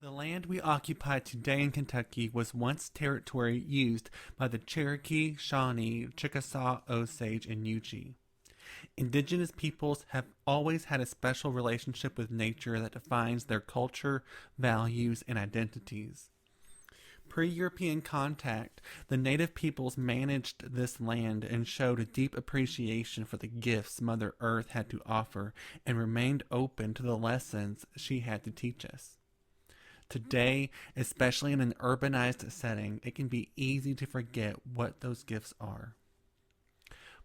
The land we occupy today in Kentucky was once territory used by the Cherokee, Shawnee, Chickasaw, Osage, and Yuchi. Indigenous peoples have always had a special relationship with nature that defines their culture, values, and identities. Pre European contact, the native peoples managed this land and showed a deep appreciation for the gifts Mother Earth had to offer and remained open to the lessons she had to teach us. Today, especially in an urbanized setting, it can be easy to forget what those gifts are.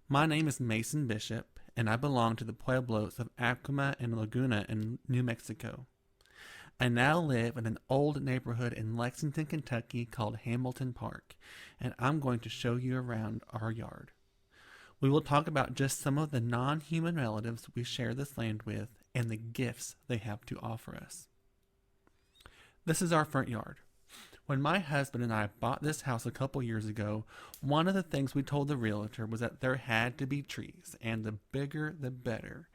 My name is Mason Bishop, and I belong to the pueblos of Acoma and Laguna in New Mexico. I now live in an old neighborhood in Lexington, Kentucky called Hamilton Park, and I'm going to show you around our yard. We will talk about just some of the non human relatives we share this land with and the gifts they have to offer us. This is our front yard. When my husband and I bought this house a couple years ago, one of the things we told the realtor was that there had to be trees, and the bigger the better.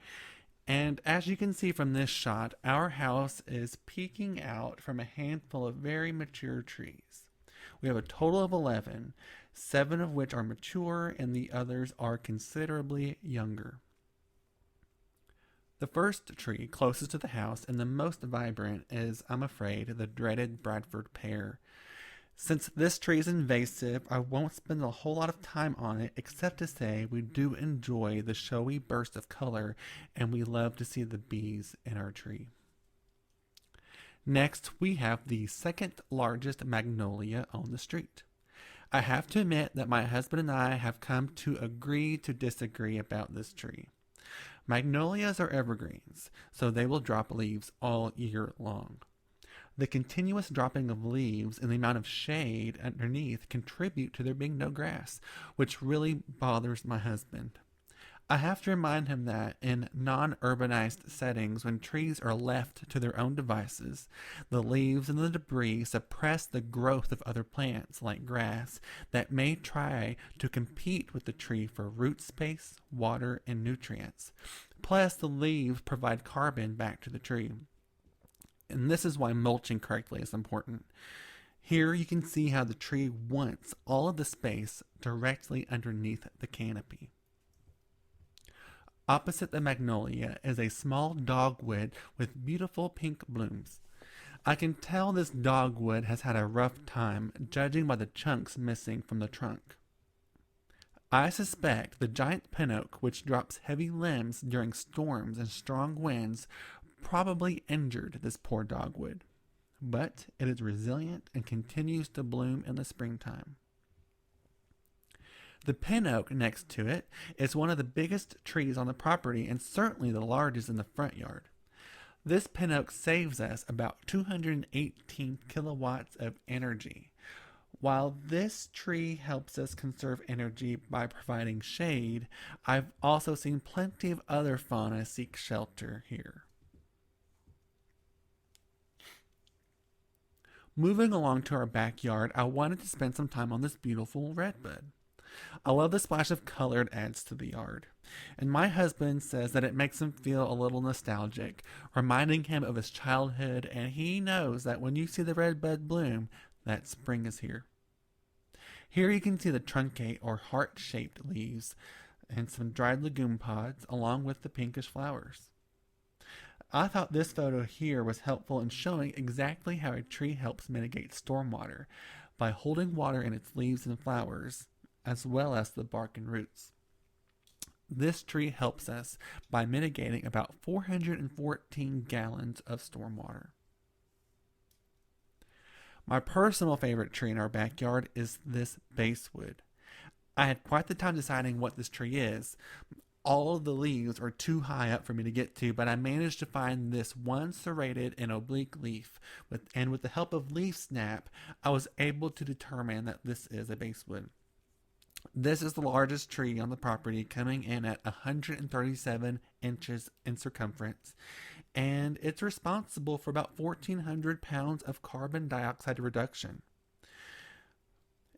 And as you can see from this shot, our house is peeking out from a handful of very mature trees. We have a total of 11, 7 of which are mature and the others are considerably younger. The first tree closest to the house and the most vibrant is, I'm afraid, the dreaded Bradford pear. Since this tree is invasive, I won't spend a whole lot of time on it except to say we do enjoy the showy burst of color and we love to see the bees in our tree. Next, we have the second largest magnolia on the street. I have to admit that my husband and I have come to agree to disagree about this tree. Magnolias are evergreens, so they will drop leaves all year long. The continuous dropping of leaves and the amount of shade underneath contribute to there being no grass, which really bothers my husband. I have to remind him that in non-urbanized settings, when trees are left to their own devices, the leaves and the debris suppress the growth of other plants like grass that may try to compete with the tree for root space, water, and nutrients. Plus, the leaves provide carbon back to the tree. And this is why mulching correctly is important. Here you can see how the tree wants all of the space directly underneath the canopy. Opposite the magnolia is a small dogwood with beautiful pink blooms. I can tell this dogwood has had a rough time, judging by the chunks missing from the trunk. I suspect the giant pin oak, which drops heavy limbs during storms and strong winds, probably injured this poor dogwood. But it is resilient and continues to bloom in the springtime. The pin oak next to it is one of the biggest trees on the property and certainly the largest in the front yard. This pin oak saves us about 218 kilowatts of energy. While this tree helps us conserve energy by providing shade, I've also seen plenty of other fauna seek shelter here. Moving along to our backyard, I wanted to spend some time on this beautiful redbud. I love the splash of color it adds to the yard. And my husband says that it makes him feel a little nostalgic, reminding him of his childhood, and he knows that when you see the red bud bloom, that spring is here. Here you can see the truncate or heart-shaped leaves and some dried legume pods along with the pinkish flowers. I thought this photo here was helpful in showing exactly how a tree helps mitigate stormwater by holding water in its leaves and flowers, as well as the bark and roots. This tree helps us by mitigating about 414 gallons of stormwater. My personal favorite tree in our backyard is this basswood. I had quite the time deciding what this tree is. All of the leaves are too high up for me to get to, but I managed to find this one serrated and oblique leaf, and with the help of Leaf Snap, I was able to determine that this is a basswood. This is the largest tree on the property, coming in at 137 inches in circumference, and it's responsible for about 1,400 pounds of carbon dioxide reduction.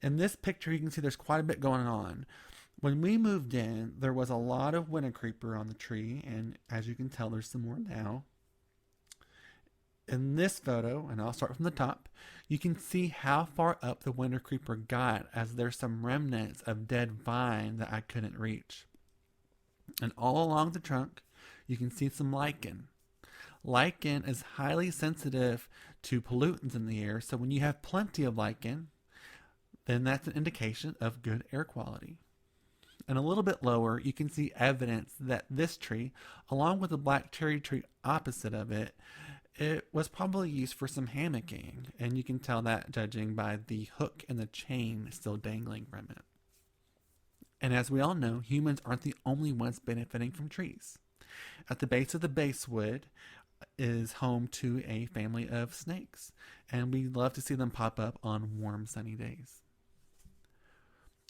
In this picture, you can see there's quite a bit going on. When we moved in, there was a lot of winter creeper on the tree, and as you can tell, there's some more now. In this photo, and I'll start from the top, you can see how far up the winter creeper got, as there's some remnants of dead vine that I couldn't reach. And all along the trunk, you can see some lichen. Lichen is highly sensitive to pollutants in the air, so when you have plenty of lichen, then that's an indication of good air quality. And a little bit lower, you can see evidence that this tree, along with the black cherry tree opposite of it, it was probably used for some hammocking, and you can tell that judging by the hook and the chain still dangling from it. And as we all know, humans aren't the only ones benefiting from trees. At the base of the basswood is home to a family of snakes, and we love to see them pop up on warm, sunny days.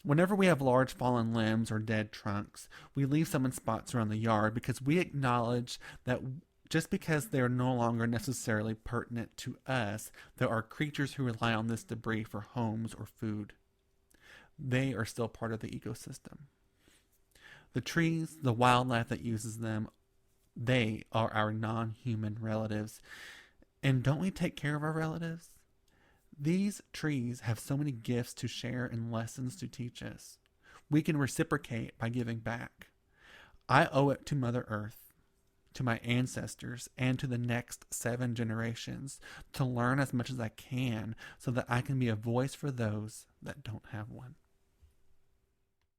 Whenever we have large fallen limbs or dead trunks, we leave some in spots around the yard because we acknowledge that just because they are no longer necessarily pertinent to us, there are creatures who rely on this debris for homes or food. They are still part of the ecosystem. The trees, the wildlife that uses them, they are our non-human relatives. And don't we take care of our relatives? These trees have so many gifts to share and lessons to teach us. We can reciprocate by giving back. I owe it to Mother Earth, to my ancestors, and to the next 7 generations to learn as much as I can so that I can be a voice for those that don't have one.